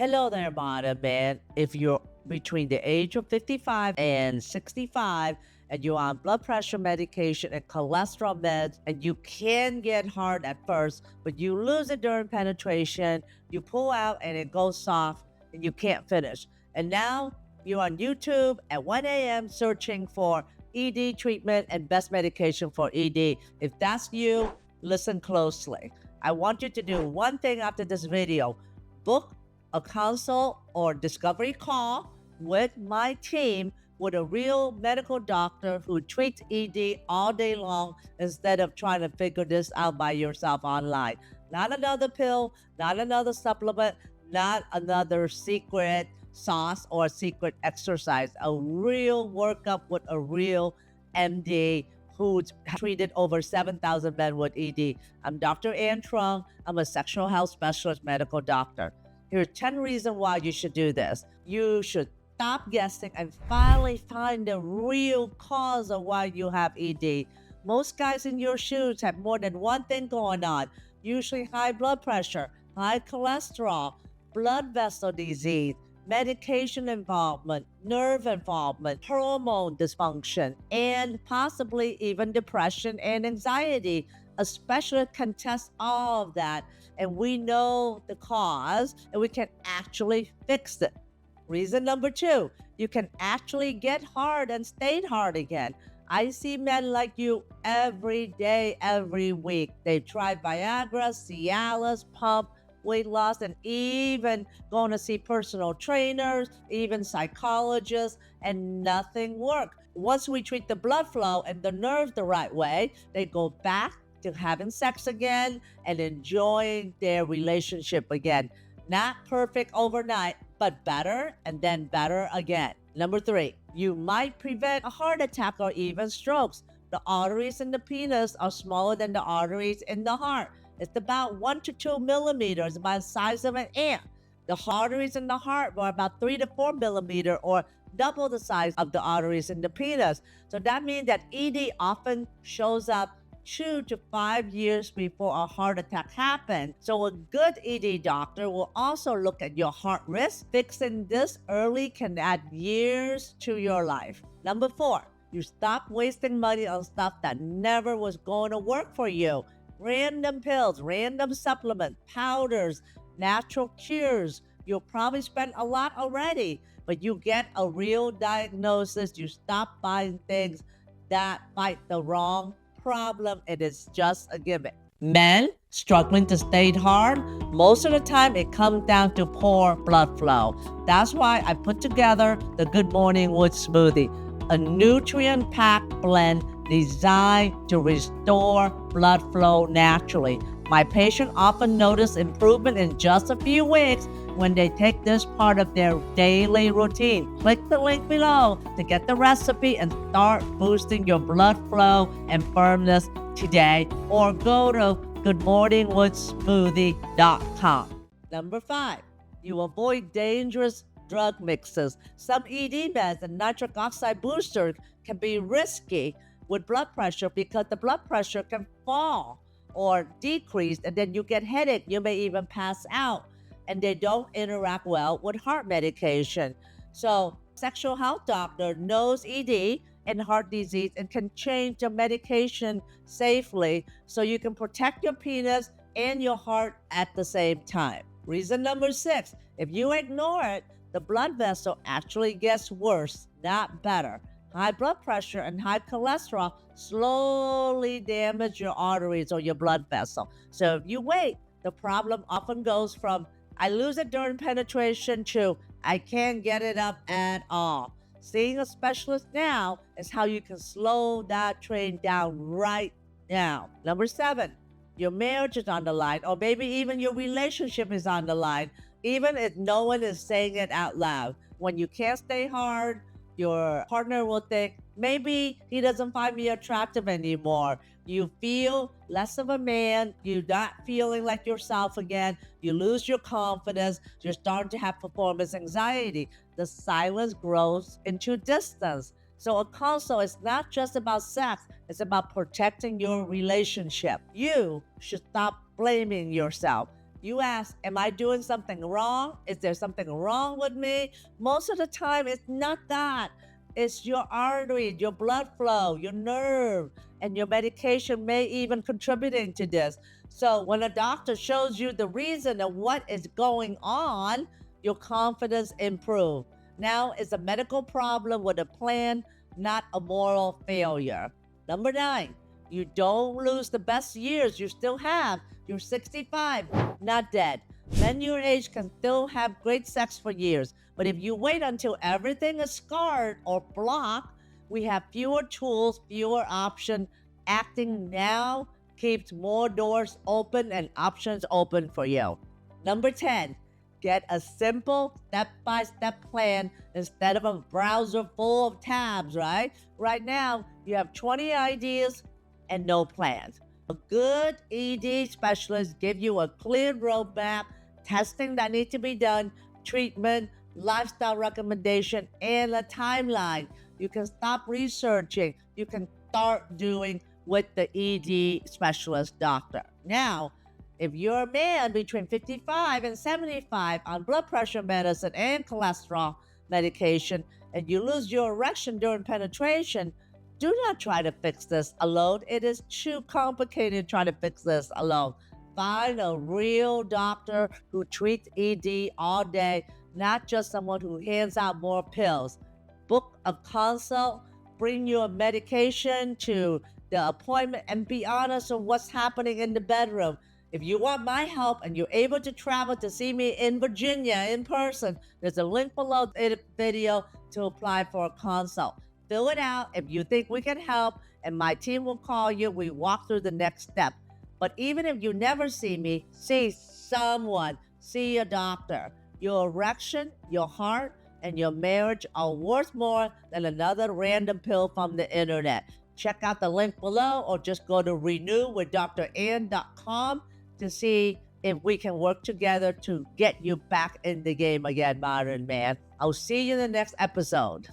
Hello there, modern man. If you're between the age of 55 and 65 and you're on blood pressure medication and cholesterol meds and you can get hard at first, but you lose it during penetration, you pull out and it goes soft and you can't finish. And now you're on YouTube at 1 a.m. searching for ED treatment and best medication for ED. If that's you, listen closely. I want you to do one thing after this video. Book a consult or discovery call with my team with a real medical doctor who treats ED all day long instead of trying to figure this out by yourself online. Not another pill, not another supplement, not another secret sauce or secret exercise. A real workup with a real MD who's treated over 7,000 men with ED. I'm Dr. Truong. I'm a sexual health specialist medical doctor. Here are 10 reasons why you should do this. You should stop guessing and finally find the real cause of why you have ED. Most guys in your shoes have more than one thing going on, usually high blood pressure, high cholesterol, blood vessel disease, medication involvement, nerve involvement, hormone dysfunction, and possibly even depression and anxiety. A specialist can test all of that, and we know the cause, and we can actually fix it. Reason number 2, you can actually get hard and stay hard again. I see men like you every day, every week. They've tried Viagra, Cialis, pump, weight loss, and even going to see personal trainers, even psychologists, and nothing worked. Once we treat the blood flow and the nerves the right way, they go back to having sex again and enjoying their relationship again. Not perfect overnight, but better and then better again. Number 3, you might prevent a heart attack or even strokes. The arteries in the penis are smaller than the arteries in the heart. It's about 1 to 2 millimeters, about the size of an ant. The arteries in the heart were about 3 to 4 millimeters, or double the size of the arteries in the penis. So that means that ED often shows up 2 to 5 years before a heart attack happens. So a good ED doctor will also look at your heart risk. Fixing this early can add years to your life. Number 4, you stop wasting money on stuff that never was going to work for you. Random pills, random supplements, powders, natural cures. You'll probably spend a lot already, but you get a real diagnosis. You stop buying things that fight the wrong problem. It is just a gimmick. Men struggling to stay hard, most of the time it comes down to poor blood flow. That's why I put together the Good Morning Wood Smoothie, a nutrient-packed blend designed to restore blood flow naturally. My patients often notice improvement in just a few weeks when they take this part of their daily routine. Click the link below to get the recipe and start boosting your blood flow and firmness today, or go to goodmorningwoodsmoothie.com. Number 5, you avoid dangerous drug mixes. Some ED meds and nitric oxide boosters can be risky with blood pressure because the blood pressure can fall or decrease, and then you get headache. You may even pass out, and they don't interact well with heart medication. So, sexual health doctor knows ED and heart disease and can change the medication safely so you can protect your penis and your heart at the same time. Reason number 6, if you ignore it, the blood vessel actually gets worse, not better. High blood pressure and high cholesterol slowly damage your arteries or your blood vessel. So if you wait, the problem often goes from I lose it during penetration to I can't get it up at all. Seeing a specialist now is how you can slow that train down right now. Number 7, your marriage is on the line, or maybe even your relationship is on the line, even if no one is saying it out loud. When you can't stay hard, your partner will think, maybe he doesn't find me attractive anymore. You feel less of a man. You're not feeling like yourself again. You lose your confidence. You're starting to have performance anxiety. The silence grows into distance. So a consult is not just about sex. It's about protecting your relationship. You should stop blaming yourself. You ask, am I doing something wrong? Is there something wrong with me? Most of the time, it's not that. It's your artery, your blood flow, your nerve, and your medication may even contributing to this. So when a doctor shows you the reason of what is going on, your confidence improves. Now it's a medical problem with a plan, not a moral failure. Number 9, you don't lose the best years you still have. You're 65, not dead. Men your age can still have great sex for years, but if you wait until everything is scarred or blocked, we have fewer tools, fewer options. Acting now keeps more doors open and options open for you. Number 10, get a simple step-by-step plan instead of a browser full of tabs, right? Right now, you have 20 ideas and no plans. A good ED specialist give you a clear roadmap, testing that needs to be done, treatment, lifestyle recommendation, and a timeline. You can stop researching. You can start doing with the ED specialist doctor. Now, if you're a man between 55 and 75 on blood pressure medicine and cholesterol medication, and you lose your erection during penetration, do not try to fix this alone. It is too complicated trying to fix this alone. Find a real doctor who treats ED all day, not just someone who hands out more pills. Book a consult, bring your medication to the appointment, and be honest on what's happening in the bedroom. If you want my help and you're able to travel to see me in Virginia in person, there's a link below the video to apply for a consult. Fill it out if you think we can help, and my team will call you. We walk through the next step. But even if you never see me, see someone, see a doctor. Your erection, your heart, and your marriage are worth more than another random pill from the internet. Check out the link below or just go to renewwithdrann.com to see if we can work together to get you back in the game again, modern man. I'll see you in the next episode.